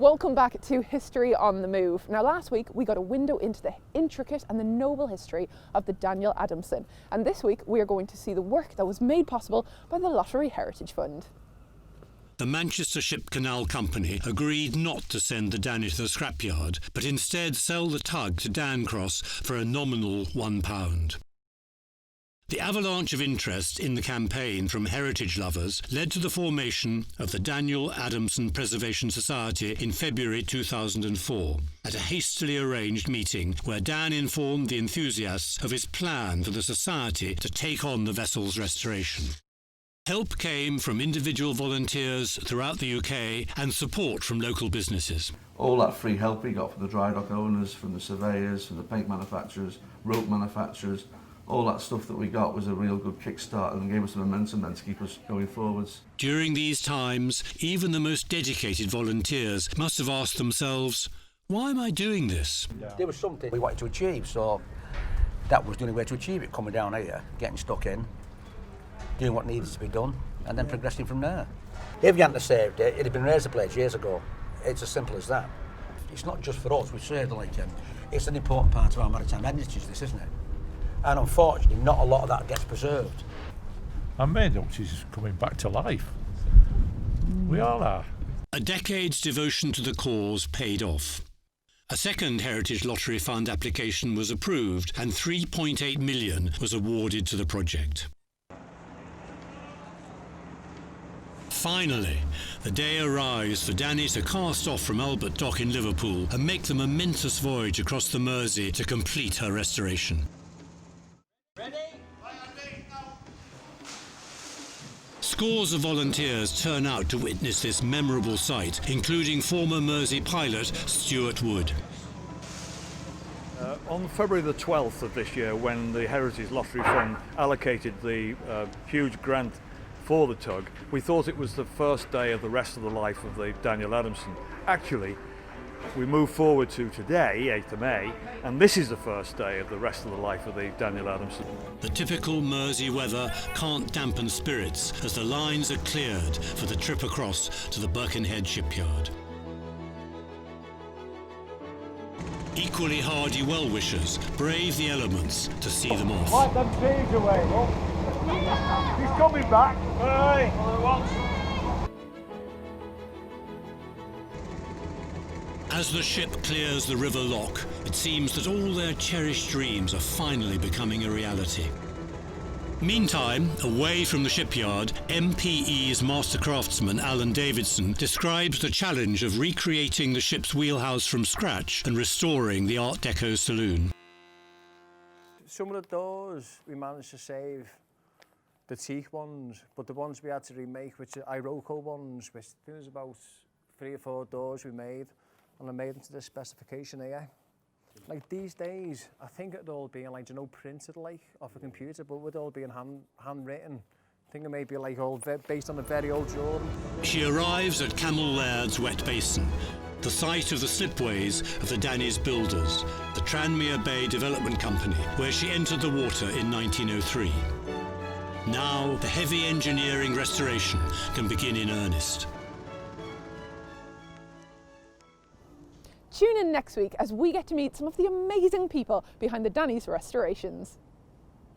Welcome back to History on the Move. Now last week we got a window into the intricate and the noble history of the Daniel Adamson, and this week we are going to see the work that was made possible by the Lottery Heritage Fund. The Manchester Ship Canal Company agreed not to send the Danny to the scrapyard, but instead sell the tug to Dancross for a nominal £1. The avalanche of interest in the campaign from heritage lovers led to the formation of the Daniel Adamson Preservation Society in February 2004, at a hastily arranged meeting where Dan informed the enthusiasts of his plan for the society to take on the vessel's restoration. Help came from individual volunteers throughout the UK and support from local businesses. All that free help we got from the dry dock owners, from the surveyors, from the paint manufacturers, rope manufacturers, all that stuff that we got was a real good kickstart and gave us the momentum then to keep us going forwards. During these times, even the most dedicated volunteers must have asked themselves, why am I doing this? There was something we wanted to achieve, so that was the only way to achieve it, coming down here, getting stuck in, doing what needed to be done, and then progressing from there. If you hadn't saved it, it'd have been razor blades years ago. It's as simple as that. It's not just for us, we say it's an important part of our maritime heritage, this, isn't it? And unfortunately, not a lot of that gets preserved. Our main duct is coming back to life. We all are. A decade's devotion to the cause paid off. A second Heritage Lottery Fund application was approved and £3.8 million was awarded to the project. Finally, the day arrives for Danny to cast off from Albert Dock in Liverpool and make the momentous voyage across the Mersey to complete her restoration. Scores of volunteers turn out to witness this memorable sight, including former Mersey pilot Stuart Wood. On February the 12th of this year, when the Heritage Lottery Fund allocated the huge grant for the tug, we thought it was the first day of the rest of the life of the Daniel Adamson. Actually, we move forward to today, 8th of May, and this is the first day of the rest of the life of the Daniel Adamson. The typical Mersey weather can't dampen spirits as the lines are cleared for the trip across to the Birkenhead shipyard. Equally hardy well-wishers brave the elements to see them off. Wipe them trees away, look. He's coming back. Hey. As the ship clears the River Lock, it seems that all their cherished dreams are finally becoming a reality. Meantime, away from the shipyard, MPE's master craftsman Alan Davidson describes the challenge of recreating the ship's wheelhouse from scratch and restoring the Art Deco saloon. Some of the doors we managed to save, the teak ones, but the ones we had to remake, which are Iroko ones, which there was about 3 or 4 doors we made, and I made them to this specification here. Like these days, I think it'd all be like, printed like off a computer, but it would all be in handwritten. I think it may be like all based on a very old drawing. She arrives at Camel Laird's wet basin, the site of the slipways of the Danny's builders, the Tranmere Bay Development Company, where she entered the water in 1903. Now, the heavy engineering restoration can begin in earnest. Tune in next week as we get to meet some of the amazing people behind the Danny's restorations.